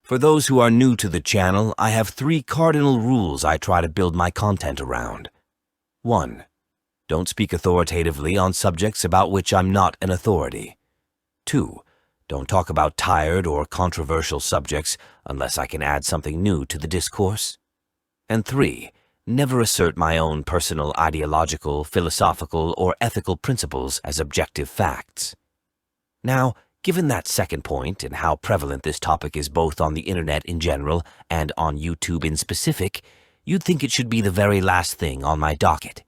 For those who are new to the channel, I have 3 cardinal rules I try to build my content around. 1. Don't speak authoritatively on subjects about which I'm not an authority. 2. Don't talk about tired or controversial subjects unless I can add something new to the discourse. And 3. Never assert my own personal ideological, philosophical, or ethical principles as objective facts. Now, given that second point and how prevalent this topic is both on the internet in general and on YouTube in specific, you'd think it should be the very last thing on my docket.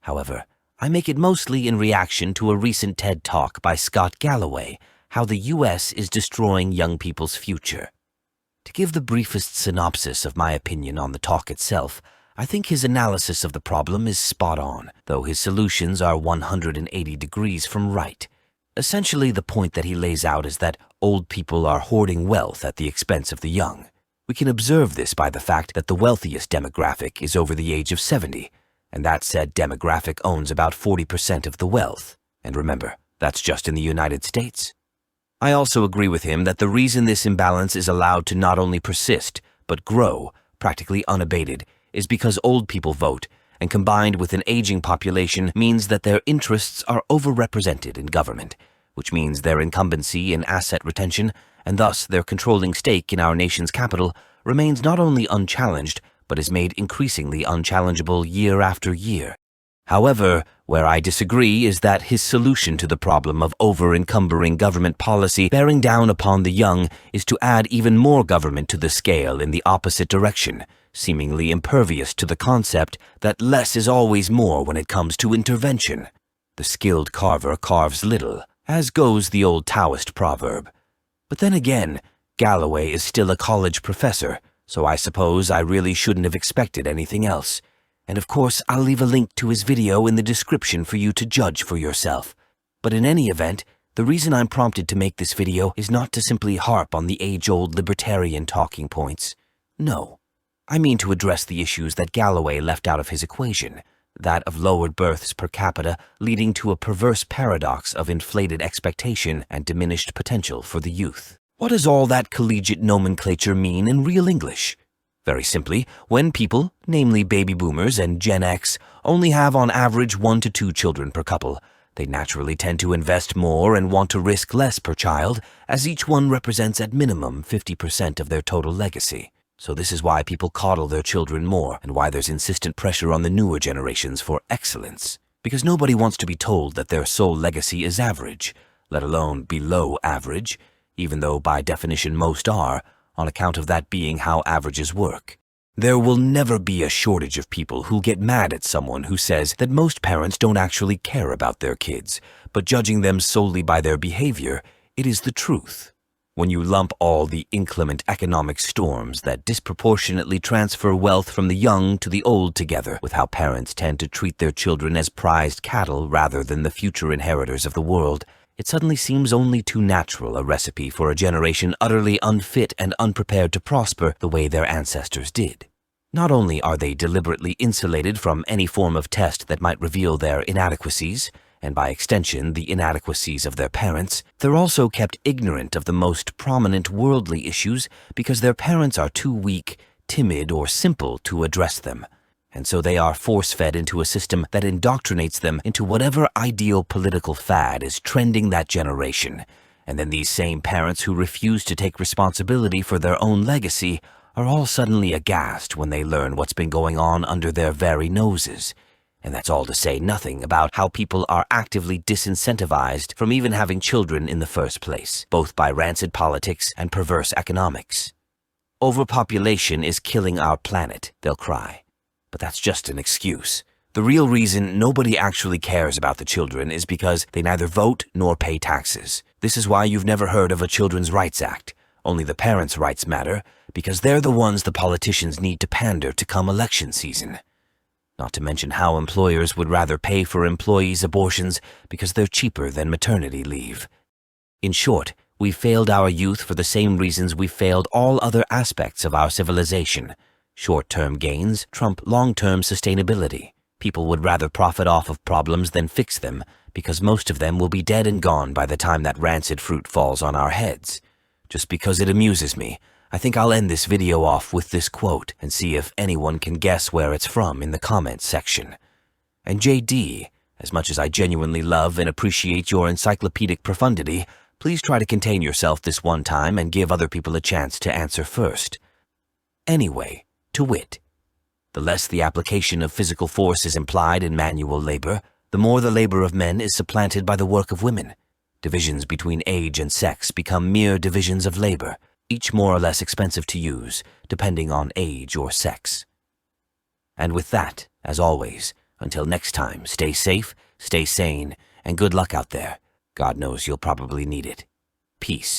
However, I make it mostly in reaction to a recent TED Talk by Scott Galloway, How the U.S. is Destroying Young People's Future. To give the briefest synopsis of my opinion on the talk itself, I think his analysis of the problem is spot on, though his solutions are 180 degrees from right. Essentially, the point that he lays out is that old people are hoarding wealth at the expense of the young. We can observe this by the fact that the wealthiest demographic is over the age of 70, and that said demographic owns about 40% of the wealth. And remember, that's just in the United States. I also agree with him that the reason this imbalance is allowed to not only persist, but grow, practically unabated, is because old people vote, and combined with an aging population means that their interests are overrepresented in government, which means their incumbency in asset retention, and thus their controlling stake in our nation's capital, remains not only unchallenged, but is made increasingly unchallengeable year after year. However, where I disagree is that his solution to the problem of over-encumbering government policy bearing down upon the young is to add even more government to the scale in the opposite direction, seemingly impervious to the concept that less is always more when it comes to intervention. The skilled carver carves little, as goes the old Taoist proverb. But then again, Galloway is still a college professor, so I suppose I really shouldn't have expected anything else. And of course, I'll leave a link to his video in the description for you to judge for yourself. But in any event, the reason I'm prompted to make this video is not to simply harp on the age-old libertarian talking points. No. I mean to address the issues that Galloway left out of his equation, that of lowered births per capita leading to a perverse paradox of inflated expectation and diminished potential for the youth. What does all that collegiate nomenclature mean in real English? Very simply, when people, namely baby boomers and Gen X, only have on average 1 to 2 children per couple, they naturally tend to invest more and want to risk less per child, as each one represents at minimum 50% of their total legacy. So this is why people coddle their children more and why there's insistent pressure on the newer generations for excellence. Because nobody wants to be told that their sole legacy is average, let alone below average, even though by definition most are, on account of that being how averages work. There will never be a shortage of people who'll get mad at someone who says that most parents don't actually care about their kids, but judging them solely by their behavior, it is the truth. When you lump all the inclement economic storms that disproportionately transfer wealth from the young to the old together with how parents tend to treat their children as prized cattle rather than the future inheritors of the world, it suddenly seems only too natural a recipe for a generation utterly unfit and unprepared to prosper the way their ancestors did. Not only are they deliberately insulated from any form of test that might reveal their inadequacies, and by extension the inadequacies of their parents, they're also kept ignorant of the most prominent worldly issues because their parents are too weak, timid, or simple to address them. And so they are force-fed into a system that indoctrinates them into whatever ideal political fad is trending that generation. And then these same parents who refuse to take responsibility for their own legacy are all suddenly aghast when they learn what's been going on under their very noses. And that's all to say nothing about how people are actively disincentivized from even having children in the first place, both by rancid politics and perverse economics. Overpopulation is killing our planet, they'll cry. But that's just an excuse. The real reason nobody actually cares about the children is because they neither vote nor pay taxes. This is why you've never heard of a Children's Rights Act. Only the parents' rights matter, because they're the ones the politicians need to pander to come election season. Not to mention how employers would rather pay for employees' abortions because they're cheaper than maternity leave. In short, we failed our youth for the same reasons we failed all other aspects of our civilization. Short-term gains trump long-term sustainability. People would rather profit off of problems than fix them because most of them will be dead and gone by the time that rancid fruit falls on our heads. Just because it amuses me, I think I'll end this video off with this quote and see if anyone can guess where it's from in the comments section. And JD, as much as I genuinely love and appreciate your encyclopedic profundity, please try to contain yourself this one time and give other people a chance to answer first. Anyway, to wit, the less the application of physical force is implied in manual labor, the more the labor of men is supplanted by the work of women. Divisions between age and sex become mere divisions of labor, each more or less expensive to use, depending on age or sex. And with that, as always, until next time, stay safe, stay sane, and good luck out there. God knows you'll probably need it. Peace.